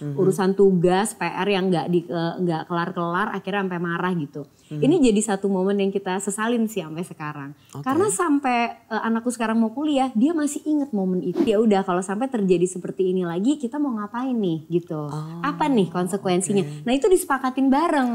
urusan tugas, PR yang nggak kelar-kelar, akhirnya sampai marah gitu. Ini jadi satu momen yang kita sesalin sih sampai sekarang. Karena sampai anakku sekarang mau kuliah, dia masih inget momen itu. Ya udah, kalau sampai terjadi seperti ini lagi, kita mau ngapain nih gitu? Apa nih konsekuensinya? Nah itu disepakatin bareng.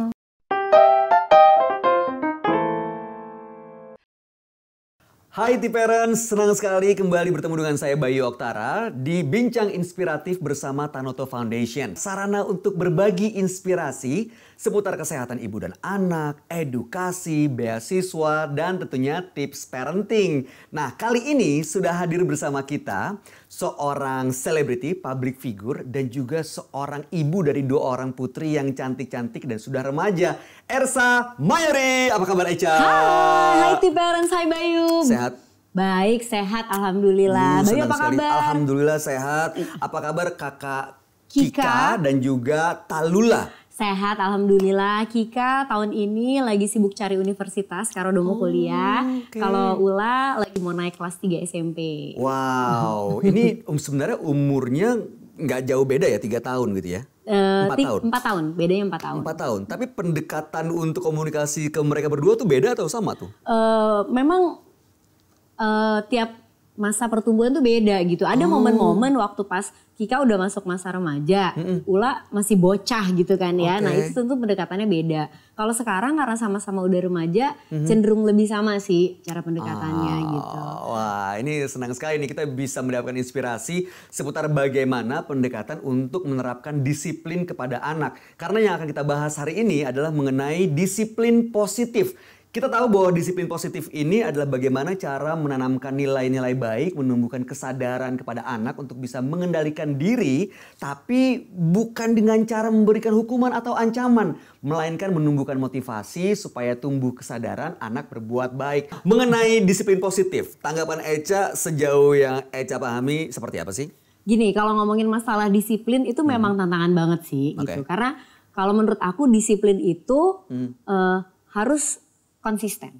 Hai T-Parents, senang sekali kembali bertemu dengan saya Bayu Oktara di Bincang Inspiratif bersama Tanoto Foundation. Sarana untuk berbagi inspirasi seputar kesehatan ibu dan anak, edukasi, beasiswa, dan tentunya tips parenting. Nah, kali ini sudah hadir bersama kita seorang selebriti, public figure, dan juga seorang ibu dari 2 orang putri yang cantik-cantik dan sudah remaja. Ersa Mayori, apa kabar Echa? Hai T-Parents, hai Bayu. Sehat? Baik, sehat alhamdulillah. Bayu apa kabar? Alhamdulillah sehat. Apa kabar kakak Kika dan juga Talula? Sehat alhamdulillah. Kika tahun ini lagi sibuk cari universitas karena udah mau kuliah. Kalau Ula lagi mau naik kelas 3 SMP. Wow, ini sebenarnya umurnya nggak jauh beda ya, 3 tahun gitu ya? 4 tahun? 4 tahun, bedanya 4 tahun. 4 tahun, tapi pendekatan untuk komunikasi ke mereka berdua tuh beda atau sama tuh? Memang tiap masa pertumbuhan tuh beda gitu. Ada momen-momen waktu pas Kika udah masuk masa remaja, Ula masih bocah gitu kan ya. Nah itu tentu pendekatannya beda. Kalau sekarang karena sama-sama udah remaja, cenderung lebih sama sih cara pendekatannya gitu. Wah, ini senang sekali nih kita bisa mendapatkan inspirasi seputar bagaimana pendekatan untuk menerapkan disiplin kepada anak. Karena yang akan kita bahas hari ini adalah mengenai disiplin positif. Kita tahu bahwa disiplin positif ini adalah bagaimana cara menanamkan nilai-nilai baik, menumbuhkan kesadaran kepada anak untuk bisa mengendalikan diri, tapi bukan dengan cara memberikan hukuman atau ancaman, melainkan menumbuhkan motivasi supaya tumbuh kesadaran anak berbuat baik. Mengenai disiplin positif, tanggapan Echa sejauh yang Echa pahami seperti apa sih? Gini, kalau ngomongin masalah disiplin itu memang tantangan banget sih gitu. Karena kalau menurut aku disiplin itu harus konsisten.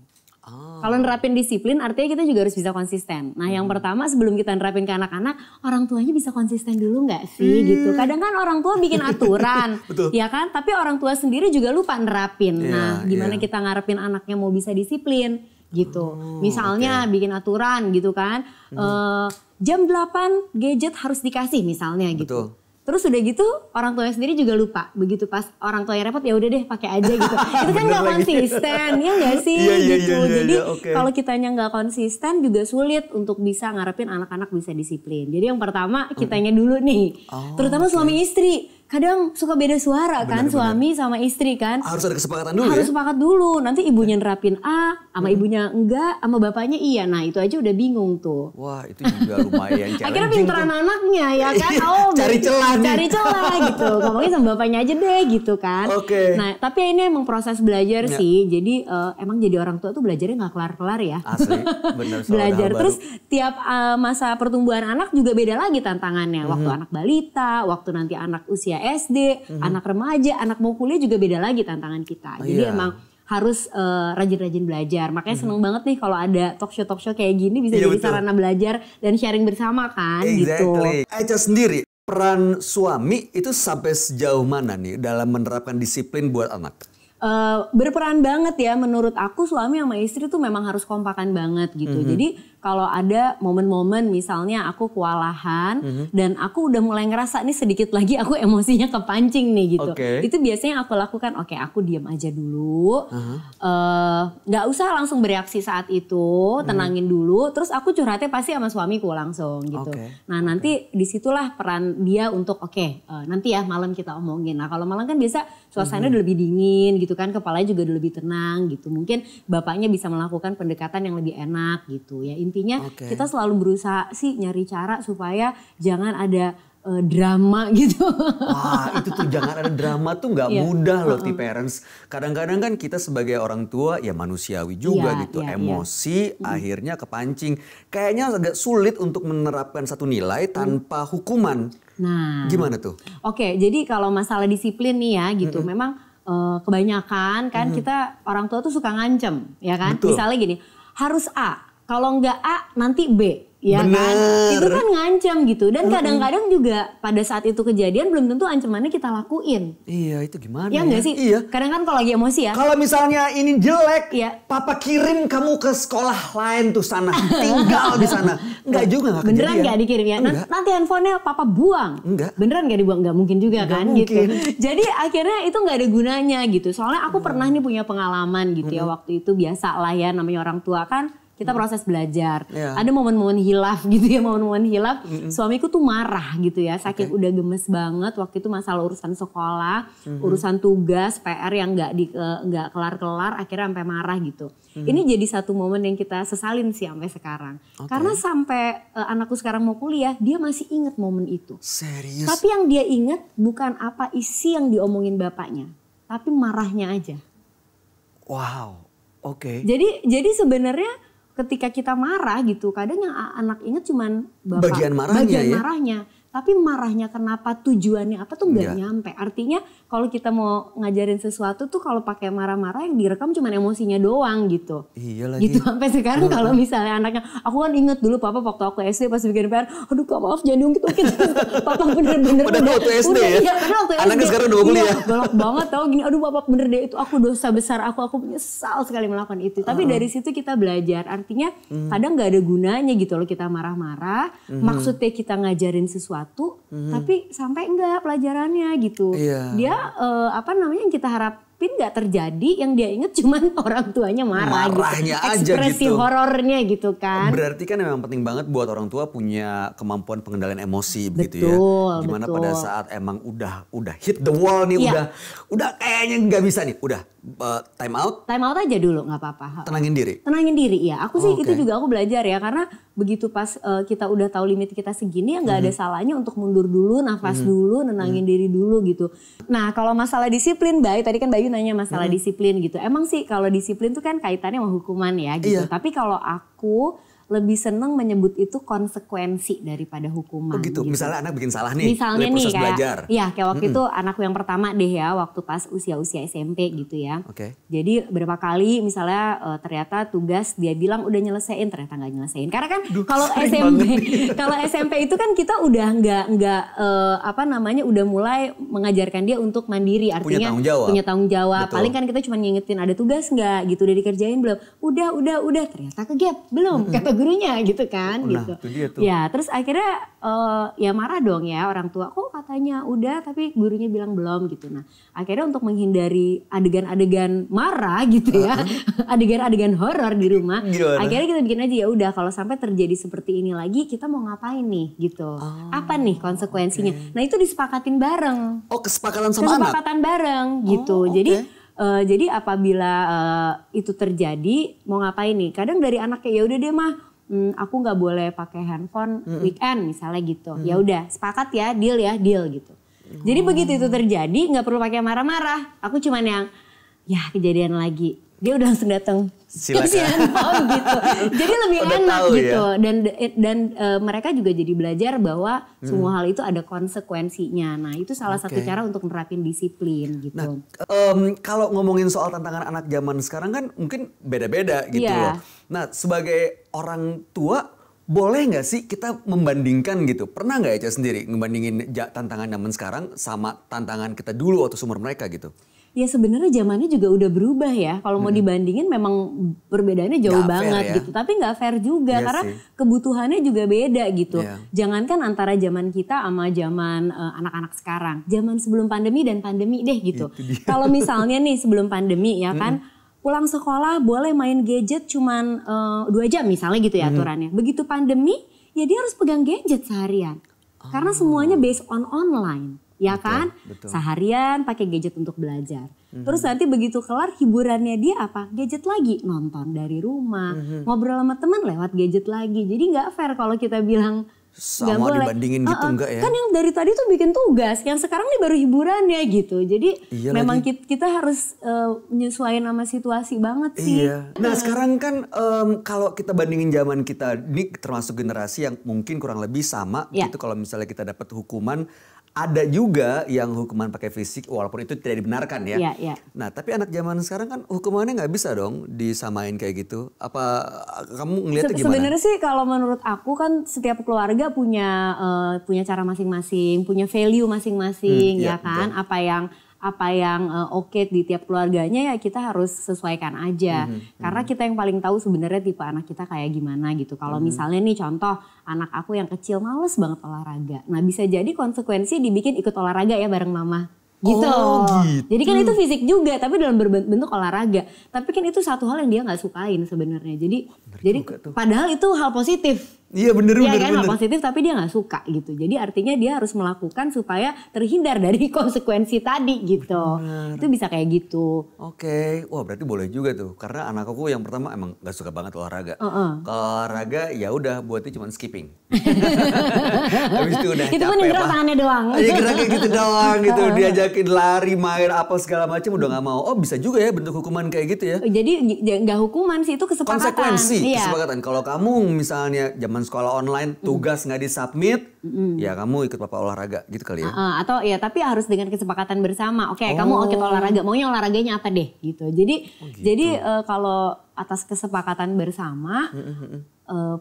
Kalau nerapin disiplin artinya kita juga harus bisa konsisten. Nah yang pertama sebelum kita nerapin ke anak-anak, orang tuanya bisa konsisten dulu nggak sih gitu. Kadang kan orang tua bikin aturan, ya kan? Tapi orang tua sendiri juga lupa nerapin. Nah gimana kita ngarepin anaknya mau bisa disiplin gitu. Misalnya bikin aturan gitu kan. Jam 8 gadget harus dikasih misalnya gitu. Terus udah gitu orang tuanya sendiri juga lupa. Begitu pas orang tuanya repot ya udah deh pakai aja gitu. Itu kan nggak konsisten, ya nggak sih gitu. Jadi kalau kitanya nggak konsisten juga sulit untuk bisa ngarepin anak-anak bisa disiplin. Jadi yang pertama kitanya dulu nih. Terutama suami istri. Kadang suka beda suara kan suami sama istri kan. Harus ada kesepakatan dulu Harus sepakat dulu. Nanti ibunya nerapin A, sama ibunya enggak, sama bapaknya iya. Nah itu aja udah bingung tuh. Wah itu juga lumayan challenging. Akhirnya pinteran anaknya ya kan. Cari celah nih. Cari celah gitu. Ngomongin sama bapaknya aja deh gitu kan. Nah tapi ini emang proses belajar sih. Jadi emang jadi orang tua tuh belajarnya gak kelar-kelar ya. Asli, bener. Belajar. Terus tiap masa pertumbuhan anak juga beda lagi tantangannya. Waktu anak balita, waktu nanti anak usia SD, anak remaja, anak mau kuliah juga beda lagi tantangan kita. Jadi emang harus rajin-rajin belajar. Makanya seneng banget nih kalau ada talk show kayak gini bisa jadi sarana belajar dan sharing bersama kan gitu. Echa sendiri, peran suami itu sampai sejauh mana nih dalam menerapkan disiplin buat anak? Berperan banget ya menurut aku suami sama istri tuh memang harus kompakan banget gitu. Jadi kalau ada momen-momen misalnya aku kewalahan dan aku udah mulai ngerasa nih sedikit lagi aku emosinya kepancing nih gitu. Itu biasanya aku lakukan aku diam aja dulu. Gak usah langsung bereaksi saat itu, tenangin dulu. Terus aku curhatnya pasti sama suamiku langsung gitu. Nah nanti disitulah peran dia untuk nanti ya malam kita omongin. Nah kalau malam kan biasa suasananya udah lebih dingin gitu kan, kepalanya juga udah lebih tenang gitu. Mungkin bapaknya bisa melakukan pendekatan yang lebih enak gitu ya. Intinya kita selalu berusaha sih nyari cara supaya jangan ada drama gitu. Wah itu tuh jangan ada drama tuh nggak mudah loh T-Parents. Kadang-kadang kan kita sebagai orang tua ya manusiawi juga gitu. Emosi akhirnya kepancing. Kayaknya agak sulit untuk menerapkan satu nilai tanpa hukuman. Nah gimana tuh? Jadi kalau masalah disiplin nih ya gitu memang kebanyakan kan kita orang tua tuh suka ngancem ya kan. Misalnya gini harus A. Kalau nggak A nanti B ya kan? Itu kan ngancam gitu. Dan kadang-kadang juga pada saat itu kejadian belum tentu ancamannya kita lakuin. Iya, itu gimana ya? Enggak sih? Iya. Kadang kan kalau lagi emosi ya. Kalau misalnya ini jelek, iya. Papa kirim kamu ke sekolah lain tuh sana, tinggal di sana. Enggak juga, enggak kejadian. Beneran enggak dikirim ya? Nanti handphonenya Papa buang. Enggak. Beneran enggak dibuang? Enggak mungkin juga kan mungkin. gitu. Jadi akhirnya itu enggak ada gunanya gitu. Soalnya aku pernah nih punya pengalaman gitu ya. Waktu itu biasa lah ya, namanya orang tua kan kita proses belajar. Ada momen-momen hilaf gitu ya, momen-momen hilaf. Suamiku tuh marah gitu ya, saking udah gemes banget. Waktu itu masalah urusan sekolah, urusan tugas, PR yang nggak kelar-kelar, akhirnya sampai marah gitu. Ini jadi satu momen yang kita sesalin sih sampai sekarang. Karena sampai anakku sekarang mau kuliah, dia masih inget momen itu. Serius? Tapi yang dia inget bukan apa isi yang diomongin bapaknya, tapi marahnya aja. Wow, oke. Jadi sebenarnya ketika kita marah gitu, kadang yang anak inget cuman bagian marahnya. Tapi marahnya kenapa, tujuannya apa tuh nggak nyampe. Artinya kalau kita mau ngajarin sesuatu tuh kalau pakai marah-marah yang direkam cuman emosinya doang gitu. Iya lagi. Gitu sampai sekarang kalau misalnya anaknya, aku kan inget dulu Papa waktu aku SD pas bikin PR, aduh Kak maaf jangan diungkit-ungkit. Papa bener-bener Padahal waktu SD ya? Iya, padahal waktu SD. Anaknya sekarang udah mau kuliah. Iya, galak banget tau gini, aduh Papa bener deh itu aku dosa besar aku menyesal sekali melakukan itu. Tapi dari situ kita belajar, artinya kadang gak ada gunanya gitu loh kita marah-marah. Maksudnya kita ngajarin sesuatu, tapi sampai enggak pelajarannya gitu. Dia yang kita harapin nggak terjadi, yang dia inget cuman orang tuanya marahnya gitu. Ekspresi horornya gitu kan. Berarti kan memang penting banget buat orang tua punya kemampuan pengendalian emosi begitu ya. Gimana pada saat emang udah hit the wall nih, udah kayaknya nggak bisa nih, udah time out. Time out aja dulu nggak apa-apa. Tenangin diri ya. Aku sih itu juga aku belajar ya, karena begitu pas kita udah tahu limit kita segini ya nggak ada salahnya untuk mundur dulu, nafas dulu, nenangin diri dulu gitu. Nah kalau masalah disiplin, tadi kan Bayu nanya masalah disiplin gitu. Emang sih kalau disiplin tuh kan kaitannya sama hukuman ya gitu. Tapi kalau aku lebih seneng menyebut itu konsekuensi daripada hukuman. Oh gitu. Misalnya anak bikin salah nih, misalnya nih belajar. Kayak waktu itu anakku yang pertama deh ya, waktu pas usia SMP gitu ya. Jadi berapa kali misalnya ternyata tugas dia bilang udah nyelesain, ternyata nggak nyelesain. Karena kan kalau SMP itu kan kita udah nggak udah mulai mengajarkan dia untuk mandiri, artinya punya tanggung jawab. Paling kan kita cuma ngingetin ada tugas nggak gitu, udah dikerjain belum? Udah ternyata ke gap belum kata gurunya gitu kan gitu. Ya terus akhirnya ya marah dong ya orang tua, kok katanya udah tapi gurunya bilang belum gitu. Nah akhirnya untuk menghindari adegan-adegan marah gitu ya, adegan-adegan horor di rumah, akhirnya kita bikin aja ya udah kalau sampai terjadi seperti ini lagi kita mau ngapain nih gitu, apa nih konsekuensinya. Nah itu disepakatin bareng. Kesepakatan sama anak? Kesepakatan bareng gitu. Jadi apabila itu terjadi mau ngapain nih? Kadang dari anaknya ya udah deh mah, aku nggak boleh pakai handphone weekend misalnya gitu. Ya udah sepakat ya deal gitu. Jadi begitu itu terjadi nggak perlu pakai marah-marah. Aku cuman yang kejadian lagi. Dia udah langsung datang. Silakan. Gitu. Jadi lebih enak gitu. Ya? Dan mereka juga jadi belajar bahwa semua hal itu ada konsekuensinya. Nah itu salah satu cara untuk menerapin disiplin gitu. Nah kalau ngomongin soal tantangan anak zaman sekarang kan mungkin beda-beda gitu loh. Nah sebagai orang tua boleh nggak sih kita membandingkan gitu? Pernah nggak Eca sendiri ngebandingin tantangan zaman sekarang sama tantangan kita dulu waktu seumur mereka gitu? Ya sebenarnya zamannya juga udah berubah ya. Kalau mau dibandingin memang perbedaannya jauh banget gitu. Tapi nggak fair juga karena kebutuhannya juga beda gitu. Jangankan antara zaman kita sama zaman anak-anak sekarang. Zaman sebelum pandemi dan pandemi deh gitu. Kalau misalnya nih sebelum pandemi ya kan, pulang sekolah boleh main gadget cuman 2 jam misalnya gitu ya aturannya. Begitu pandemi ya dia harus pegang gadget seharian. Karena semuanya based on online. Ya kan, seharian pakai gadget untuk belajar. Terus nanti begitu kelar hiburannya dia apa? Gadget lagi, nonton dari rumah, ngobrol sama teman lewat gadget lagi. Jadi nggak fair kalau kita bilang nggak boleh. Dibandingin gitu enggak ya? Kan yang dari tadi tuh bikin tugas, yang sekarang nih baru hiburannya gitu. Jadi memang kita harus menyesuaikan sama situasi banget sih. Nah sekarang kan kalau kita bandingin zaman kita, ini termasuk generasi yang mungkin kurang lebih sama gitu. Kalau misalnya kita dapat hukuman, ada juga yang hukuman pakai fisik walaupun itu tidak dibenarkan ya. Iya, iya. Nah tapi anak zaman sekarang kan hukumannya nggak bisa dong disamain kayak gitu. Apa kamu ngeliatnya gimana? Sebenarnya sih kalau menurut aku kan setiap keluarga punya cara masing-masing, punya value masing-masing ya kan. Betul. Apa yang oke di tiap keluarganya ya kita harus sesuaikan aja. Karena kita yang paling tahu sebenarnya tipe anak kita kayak gimana gitu. Kalau misalnya nih contoh anak aku yang kecil males banget olahraga. Nah bisa jadi konsekuensi dibikin ikut olahraga ya bareng mama. Gitu. Oh, gitu. Jadi kan itu fisik juga tapi dalam bentuk olahraga. Tapi kan itu satu hal yang dia gak sukain sebenarnya. Jadi padahal itu hal positif. Iya bener. Hal positif tapi dia gak suka gitu. Jadi artinya dia harus melakukan supaya terhindar dari konsekuensi tadi gitu. Bener. Itu bisa kayak gitu. Oke. Wah berarti boleh juga tuh. Karena anak aku yang pertama emang gak suka banget olahraga. Kalau olahraga ya udah buatnya cuma skipping. Habis itu udah itu pun yang gerak tangannya doang. Iya gerak kayak gitu doang gitu. Diajakin lari, main apa segala macam udah gak mau. Oh bisa juga ya bentuk hukuman kayak gitu ya. Jadi gak hukuman sih itu kesepakatan. Konsekuensi, kesepakatan. Kalau kamu misalnya zaman sekolah online tugas nggak disubmit, ya kamu ikut papa olahraga gitu kali ya. Atau ya tapi harus dengan kesepakatan bersama. Oke, kamu ikut olahraga, maunya olahraganya apa deh gitu. Jadi kalau atas kesepakatan bersama,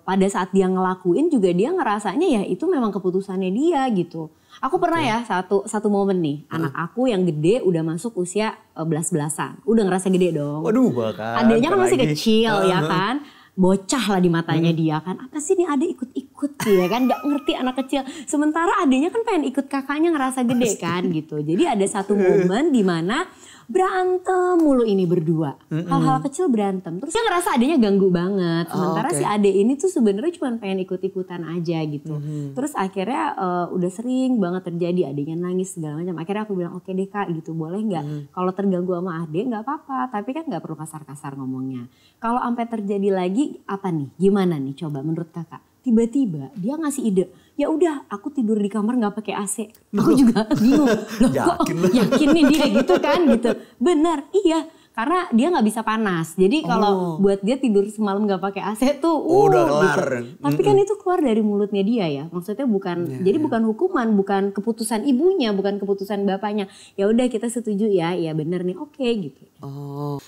pada saat dia ngelakuin juga dia ngerasanya ya itu memang keputusannya dia gitu. Aku pernah ya satu momen nih, anak aku yang gede udah masuk usia belas-belasan, udah ngerasa gede dong. Waduh bahkan. Adanya kan masih kecil ya kan. Bocah lah di matanya dia kan, apa sih nih adek ikut-ikut ya kan, gak ngerti anak kecil. Sementara adeknya kan pengen ikut kakaknya ngerasa gede kan gitu. Jadi ada satu momen di mana berantem mulu ini berdua, hal-hal kecil berantem. Terus dia ngerasa adeknya ganggu banget. Sementara si adek ini tuh sebenarnya cuma pengen ikut-ikutan aja gitu. Terus akhirnya udah sering banget terjadi adeknya nangis segala macam. Akhirnya aku bilang oke deh kak gitu, boleh nggak? Kalau terganggu sama adek nggak apa-apa, tapi kan nggak perlu kasar-kasar ngomongnya. Kalau sampai terjadi lagi apa nih? Gimana nih coba menurut kakak? Tiba-tiba dia ngasih ide, ya udah aku tidur di kamar nggak pakai AC. Aku juga bingung, loh kok yakin nih dia gitu kan gitu. Benar, iya. Karena dia nggak bisa panas, jadi kalau buat dia tidur semalam nggak pakai AC tuh, udah kelar. Gitu. Tapi kan itu keluar dari mulutnya dia ya, maksudnya bukan, jadi bukan hukuman, bukan keputusan ibunya, bukan keputusan bapaknya. Ya udah kita setuju ya, ya bener nih, oke gitu.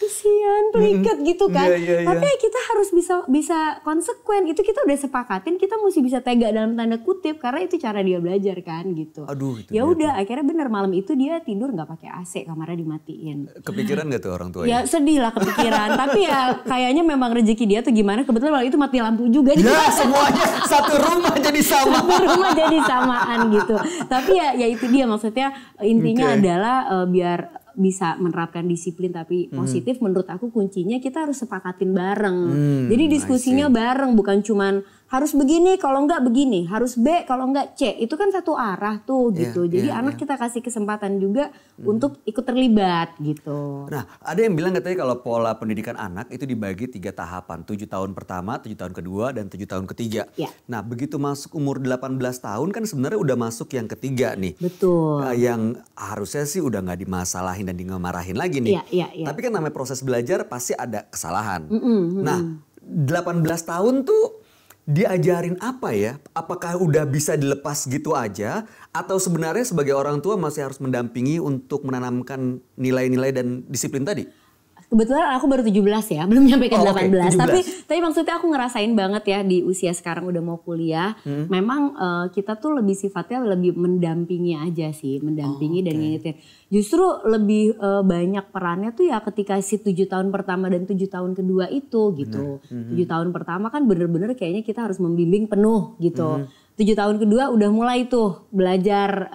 Kesian, terikat gitu kan. Tapi kita harus bisa konsekuen. Itu kita udah sepakatin, kita mesti bisa tega dalam tanda kutip karena itu cara dia belajar kan gitu. Aduh, itu ya udah akhirnya bener malam itu dia tidur nggak pakai AC, kamarnya dimatiin. Kepikiran nggak tuh orang tua? Ya sedih lah kepikiran. Tapi ya kayaknya memang rezeki dia tuh gimana. Kebetulan waktu itu mati lampu juga. Ya semuanya satu rumah jadi sama. Satu rumah jadi samaan gitu. Tapi ya itu dia maksudnya intinya adalah biar bisa menerapkan disiplin tapi positif. Menurut aku kuncinya kita harus sepakatin bareng. Jadi diskusinya bareng, bukan cuman harus begini kalau enggak begini, harus B kalau enggak C. Itu kan satu arah tuh gitu. Jadi anak kita kasih kesempatan juga untuk ikut terlibat gitu. Nah ada yang bilang katanya kalau pola pendidikan anak itu dibagi 3 tahapan. 7 tahun pertama, 7 tahun kedua, dan 7 tahun ketiga. Nah begitu masuk umur 18 tahun kan sebenarnya udah masuk yang ketiga nih. Betul. Yang harusnya sih udah gak dimasalahin dan dimarahin lagi nih. Tapi kan namanya proses belajar pasti ada kesalahan. Nah 18 tahun tuh diajarin apa ya? Apakah udah bisa dilepas gitu aja? Atau sebenarnya sebagai orang tua masih harus mendampingi untuk menanamkan nilai-nilai dan disiplin tadi? Kebetulan aku baru 17 ya, belum nyampe ke 18. Tapi maksudnya aku ngerasain banget ya di usia sekarang udah mau kuliah. Memang kita tuh lebih sifatnya lebih mendampingi aja sih, mendampingi dan ngingetin. Justru lebih banyak perannya tuh ya ketika si 7 tahun pertama dan 7 tahun kedua itu gitu. 7 tahun pertama kan bener-bener kayaknya kita harus membimbing penuh gitu. 7 tahun kedua udah mulai tuh belajar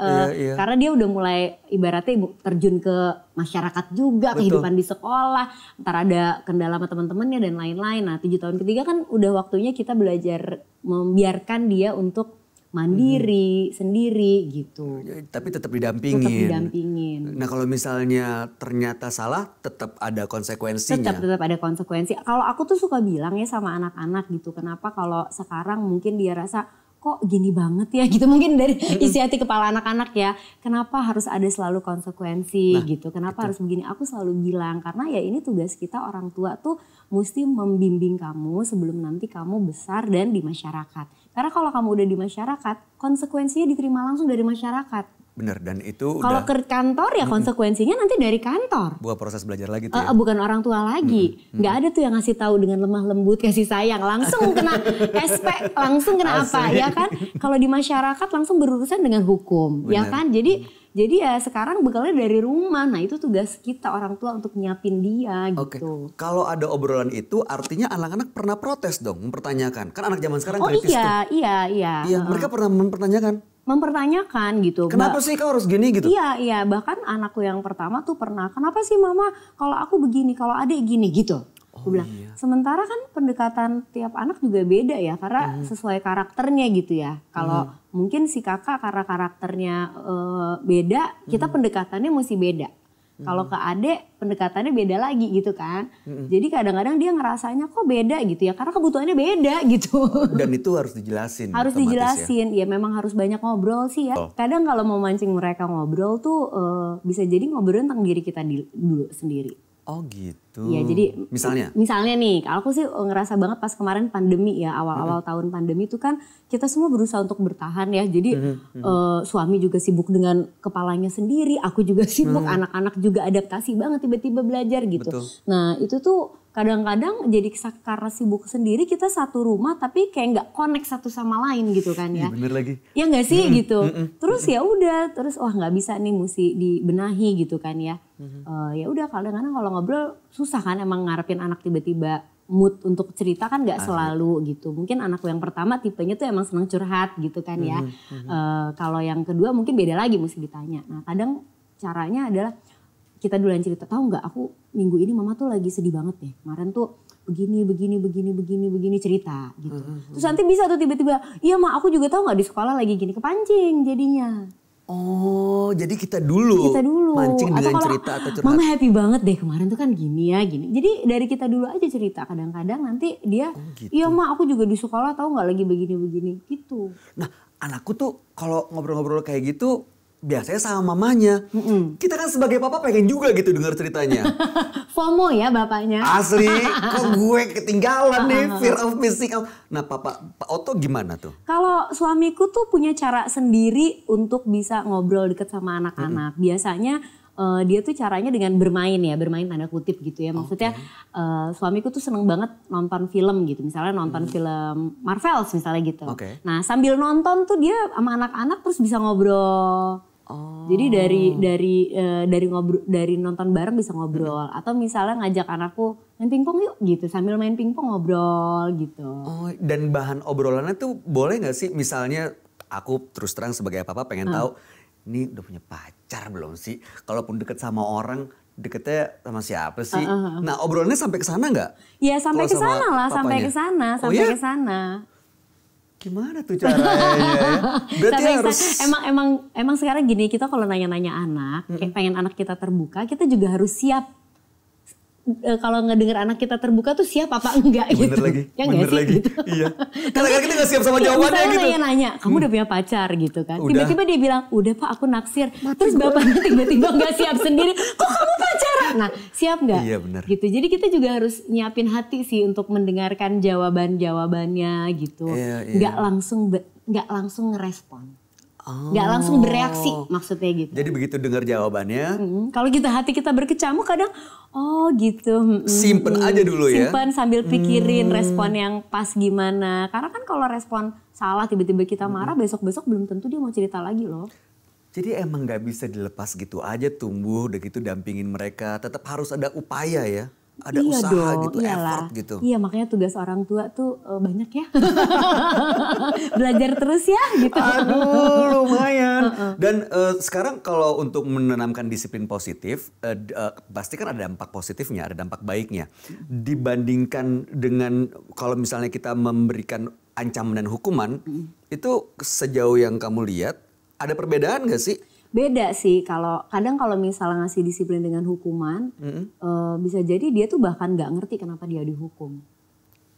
karena dia udah mulai ibaratnya terjun ke masyarakat juga, kehidupan di sekolah, ntar ada kendala sama teman-temannya dan lain-lain. Nah 7 tahun ketiga kan udah waktunya kita belajar membiarkan dia untuk mandiri sendiri gitu. Tapi tetap didampingin. Tetap didampingin. Nah kalau misalnya ternyata salah tetap ada konsekuensinya. Tetap ada konsekuensi. Kalau aku tuh suka bilang ya sama anak-anak gitu, kenapa kalau sekarang mungkin dia rasa kok gini banget ya gitu, mungkin dari isi hati kepala anak-anak ya, kenapa harus ada selalu konsekuensi gitu, kenapa harus begini. Aku selalu bilang karena ya ini tugas kita orang tua tuh mesti membimbing kamu sebelum nanti kamu besar dan di masyarakat. Karena kalau kamu udah di masyarakat, konsekuensinya diterima langsung dari masyarakat. Bener, dan itu kalau ke kantor ya konsekuensinya nanti dari kantor. Bukan proses belajar lagi tuh ya. Bukan orang tua lagi. Nggak ada tuh yang ngasih tahu dengan lemah lembut, kasih sayang, langsung kena SP, langsung kena apa ya kan? Kalau di masyarakat langsung berurusan dengan hukum. Bener. Ya kan? Jadi ya sekarang bekalnya dari rumah. Nah itu tugas kita orang tua untuk nyiapin dia gitu. Kalau ada obrolan itu artinya anak-anak pernah protes dong, mempertanyakan. Kan anak zaman sekarang kritis tuh. Iya. Iya, mereka pernah mempertanyakan gitu. Kenapa sih kau harus gini gitu? Iya. Bahkan anakku yang pertama tuh pernah, kenapa sih mama kalau aku begini, kalau adik gini gitu. Aku bilang, sementara kan pendekatan tiap anak juga beda ya. Karena sesuai karakternya gitu ya. Kalau mungkin si kakak karena karakternya beda, kita pendekatannya mesti beda. Kalau ke adik pendekatannya beda lagi gitu kan. Jadi kadang-kadang dia ngerasanya kok beda gitu ya. Karena kebutuhannya beda gitu. Dan itu harus dijelasin. Harus dijelasin. Ya memang harus banyak ngobrol sih ya. Kadang kalau mau mancing mereka ngobrol tuh bisa jadi ngobrol tentang diri kita dulu sendiri. Oh gitu. Ya jadi misalnya nih, aku sih ngerasa banget pas kemarin pandemi ya, awal-awal tahun pandemi itu kan kita semua berusaha untuk bertahan ya. Jadi suami juga sibuk dengan kepalanya sendiri, aku juga sibuk, anak-anak juga adaptasi banget tiba-tiba belajar gitu. Betul. Nah itu tuh kadang-kadang jadi karena sibuk sendiri kita satu rumah tapi kayak nggak connect satu sama lain gitu kan ya. Bener lagi. Ya nggak sih gitu. Terus ya udah, terus wah nggak bisa nih, mesti dibenahi gitu kan ya. Ya udah kadang-kadang kalau ngobrol susah kan, emang ngarepin anak tiba-tiba mood untuk cerita kan nggak selalu gitu. Mungkin anakku yang pertama tipenya tuh emang senang curhat gitu kan ya. Kalau yang kedua mungkin beda lagi, mesti ditanya. Nah kadang caranya adalah kita dulu yang cerita, tahu nggak aku minggu ini mama tuh lagi sedih banget deh. Kemarin tuh begini cerita gitu. Terus nanti bisa tuh tiba-tiba, iya mak aku juga tahu nggak di sekolah lagi gini, kepancing jadinya. Oh jadi kita dulu mancing dengan cerita atau curhat. Mama happy banget deh kemarin tuh kan gini ya gini. Jadi dari kita dulu aja cerita, kadang-kadang nanti dia, gitu. Iya mak aku juga di sekolah tahu nggak lagi begini gitu. Nah anakku tuh kalau ngobrol-ngobrol kayak gitu biasanya sama mamanya. Kita kan sebagai papa pengen juga gitu dengar ceritanya. FOMO ya bapaknya. Asli, kok gue ketinggalan nih, fear of missing out. Nah Pak Otto gimana tuh? Kalau suamiku tuh punya cara sendiri untuk bisa ngobrol deket sama anak-anak. Biasanya dia tuh caranya dengan bermain tanda kutip gitu ya. Maksudnya suamiku tuh seneng banget nonton film gitu. Misalnya nonton film Marvel misalnya gitu. Nah sambil nonton tuh dia sama anak-anak terus bisa ngobrol. Jadi dari nonton bareng bisa ngobrol. Atau misalnya ngajak anakku main pingpong yuk gitu. Sambil main pingpong ngobrol gitu. Oh, dan bahan obrolannya tuh boleh gak sih? Misalnya aku terus terang sebagai papa pengen tahu, ini udah punya pacar belum sih? Kalaupun deket sama orang, deketnya sama siapa sih? Nah obrolannya sampai ke sana nggak? Ya sampai ke sana lah, sampai ke sana. Gimana tuh caranya ya? Berarti harus emang sekarang gini, kita kalau nanya-nanya anak, kayak pengen anak kita terbuka, kita juga harus siap. Kalau ngedenger anak kita terbuka tuh siap apa enggak gitu. Bener lagi, ya bener lagi. Gitu. Iya. Kadang-kadang kita gak siap sama jawabannya gitu. Nanya, kamu udah punya pacar gitu kan. Tiba-tiba dia bilang, udah pak aku naksir. Terus bapaknya tiba-tiba gak siap sendiri. Kok kamu pacaran? Nah siap gak? Iya bener. Gitu. Jadi kita juga harus nyiapin hati sih untuk mendengarkan jawabannya gitu. Gak langsung ngerespon. Gak langsung bereaksi maksudnya gitu. Jadi begitu dengar jawabannya. Kalau hati kita berkecamuk kadang gitu. Simpen aja dulu ya. Simpen sambil pikirin respon yang pas gimana. Karena kan kalau respon salah tiba-tiba kita marah, besok-besok belum tentu dia mau cerita lagi loh. Jadi emang gak bisa dilepas gitu aja tumbuh, udah gitu dampingin mereka. Tetap harus ada upaya ya. Ada usaha gitu, effort gitu. Iya makanya tugas orang tua tuh banyak ya. Belajar terus ya gitu. Aduh lumayan. Dan sekarang kalau untuk menanamkan disiplin positif, pasti kan ada dampak positifnya, ada dampak baiknya. Dibandingkan dengan kalau misalnya kita memberikan ancaman dan hukuman, itu sejauh yang kamu lihat, ada perbedaan gak sih? Beda sih, kadang kalau misalnya ngasih disiplin dengan hukuman, bisa jadi dia tuh bahkan nggak ngerti kenapa dia dihukum.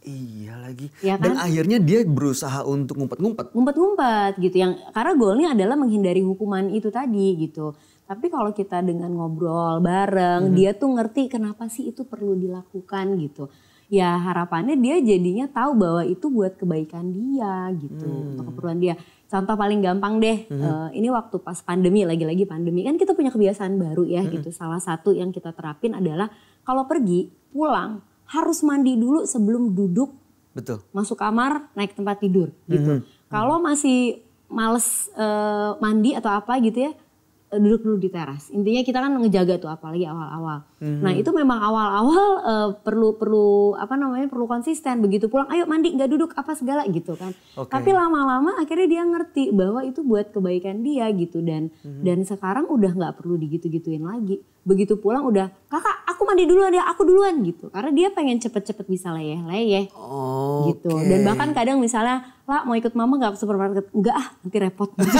Iya lagi. Ya kan? Dan akhirnya dia berusaha untuk ngumpet-ngumpet gitu, karena goalnya adalah menghindari hukuman itu tadi gitu. Tapi kalau kita dengan ngobrol bareng, dia tuh ngerti kenapa sih itu perlu dilakukan gitu. ya harapannya dia jadinya tahu bahwa itu buat kebaikan dia gitu, untuk keperluan dia. Contoh paling gampang deh, ini waktu pas pandemi, lagi-lagi pandemi kan kita punya kebiasaan baru ya gitu. Salah satu yang kita terapin adalah kalau pergi pulang harus mandi dulu sebelum duduk, betul, masuk kamar, naik tempat tidur gitu. Kalau masih males mandi atau apa gitu ya, duduk dulu di teras. Intinya kita kan ngejaga tuh, apalagi awal-awal. Nah itu memang awal-awal perlu konsisten. Begitu pulang, ayo mandi, nggak duduk apa segala gitu kan. Tapi lama-lama akhirnya dia ngerti bahwa itu buat kebaikan dia gitu, dan sekarang udah nggak perlu digitu-gituin lagi. Begitu pulang udah, kakak aku mandi duluan ya, aku duluan gitu. Karena dia pengen cepet-cepet bisa leyeh-leyeh gitu. Dan bahkan kadang misalnya, lah mau ikut mama gak ke supermarket? Enggak nanti repot gitu.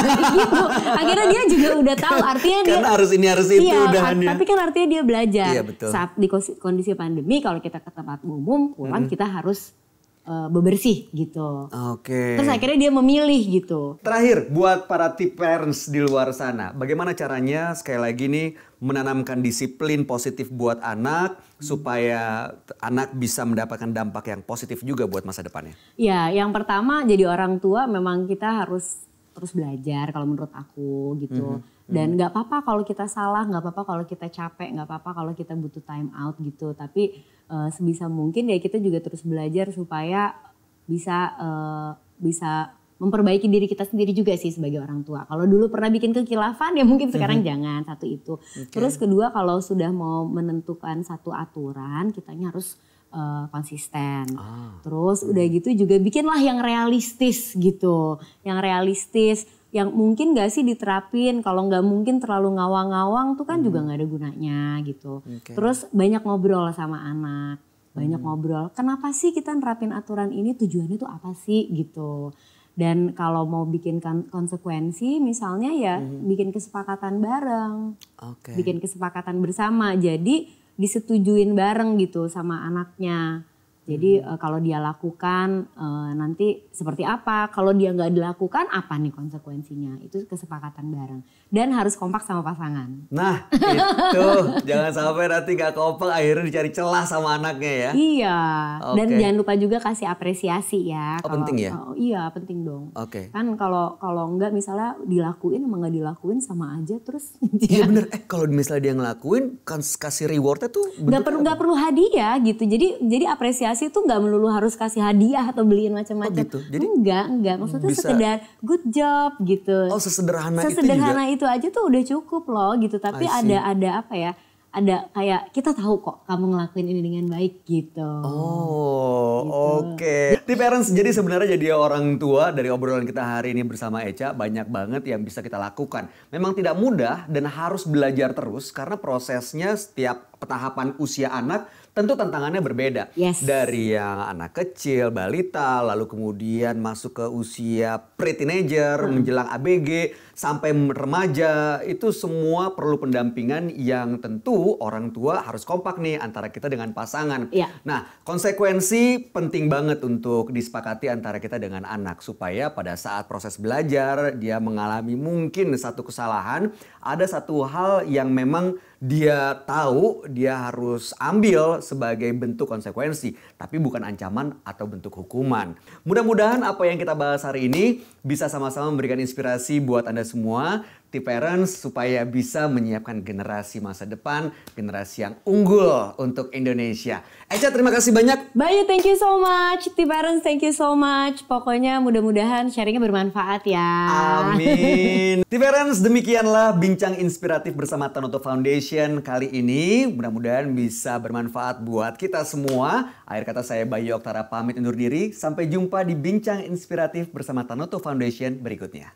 Akhirnya dia juga udah tahu, artinya dia kan harus ini harus itu udahannya. Tapi kan artinya dia belajar. Iya, betul. Saat di kondisi pandemi kalau kita ke tempat umum pulang kita harus bebersih gitu. Terus akhirnya dia memilih gitu. Terakhir buat para tip parents di luar sana, bagaimana caranya sekali lagi nih menanamkan disiplin positif buat anak supaya anak bisa mendapatkan dampak yang positif juga buat masa depannya? Ya, yang pertama jadi orang tua memang kita harus terus belajar kalau menurut aku gitu. Dan nggak apa-apa kalau kita salah, nggak apa-apa kalau kita capek, nggak apa-apa kalau kita butuh time out gitu. Tapi sebisa mungkin ya kita juga terus belajar supaya bisa memperbaiki diri kita sendiri juga sih sebagai orang tua. Kalau dulu pernah bikin kekhilafan ya mungkin sekarang jangan, satu itu. Terus kedua, kalau sudah mau menentukan satu aturan, kitanya harus konsisten. Terus udah gitu juga bikinlah yang realistis gitu. Yang realistis, yang mungkin gak sih diterapin, kalau gak mungkin terlalu ngawang-ngawang tuh kan juga gak ada gunanya gitu. Terus banyak ngobrol sama anak, banyak ngobrol. Kenapa sih kita nerapin aturan ini, tujuannya tuh apa sih gitu. Dan kalau mau bikin konsekuensi misalnya ya bikin kesepakatan bareng, bikin kesepakatan bersama. Jadi disetujuin bareng gitu sama anaknya. Jadi kalau dia lakukan nanti seperti apa, kalau dia nggak dilakukan apa nih konsekuensinya, itu kesepakatan bareng. Dan harus kompak sama pasangan. Nah itu, jangan sampai nanti nggak kompak akhirnya dicari celah sama anaknya ya. Iya, dan jangan lupa juga kasih apresiasi ya. Penting ya? Iya penting dong. Kan kalau nggak misalnya dilakuin emang nggak dilakuin sama aja terus. Iya bener, kalau misalnya dia ngelakuin kasih rewardnya tuh nggak perlu hadiah gitu. Jadi apresiasi tuh nggak melulu harus kasih hadiah atau beliin macam-macam. Gitu. Jadi enggak. Maksudnya sekedar good job gitu. Sesederhana itu aja tuh udah cukup loh gitu. Tapi ada apa ya? Ada kayak kita tahu kok kamu ngelakuin ini dengan baik gitu. Oke. Tip parents, jadi sebenarnya jadi orang tua dari obrolan kita hari ini bersama Echa banyak banget yang bisa kita lakukan. Memang tidak mudah dan harus belajar terus karena prosesnya setiap tahapan usia anak tentu tantangannya berbeda. Dari yang anak kecil, balita, lalu kemudian masuk ke usia pre-teenager, menjelang ABG, sampai remaja. Itu semua perlu pendampingan yang tentu orang tua harus kompak nih antara kita dengan pasangan. Nah, konsekuensi penting banget untuk disepakati antara kita dengan anak. Supaya pada saat proses belajar, dia mengalami mungkin satu kesalahan, ada satu hal yang memang dia tahu dia harus ambil sebagai bentuk konsekuensi, tapi bukan ancaman atau bentuk hukuman. Mudah-mudahan apa yang kita bahas hari ini bisa sama-sama memberikan inspirasi buat Anda semua, tip parents, supaya bisa menyiapkan generasi masa depan, generasi yang unggul untuk Indonesia. Echa, terima kasih banyak. Bayu, thank you so much. Tip parents, thank you so much. Pokoknya mudah-mudahan sharingnya bermanfaat ya. Amin. Tip parents, demikianlah bincang inspiratif bersama Tanoto Foundation kali ini. Mudah-mudahan bisa bermanfaat buat kita semua. Akhir kata saya Bayu Oktara pamit undur diri. Sampai jumpa di bincang inspiratif bersama Tanoto Foundation berikutnya.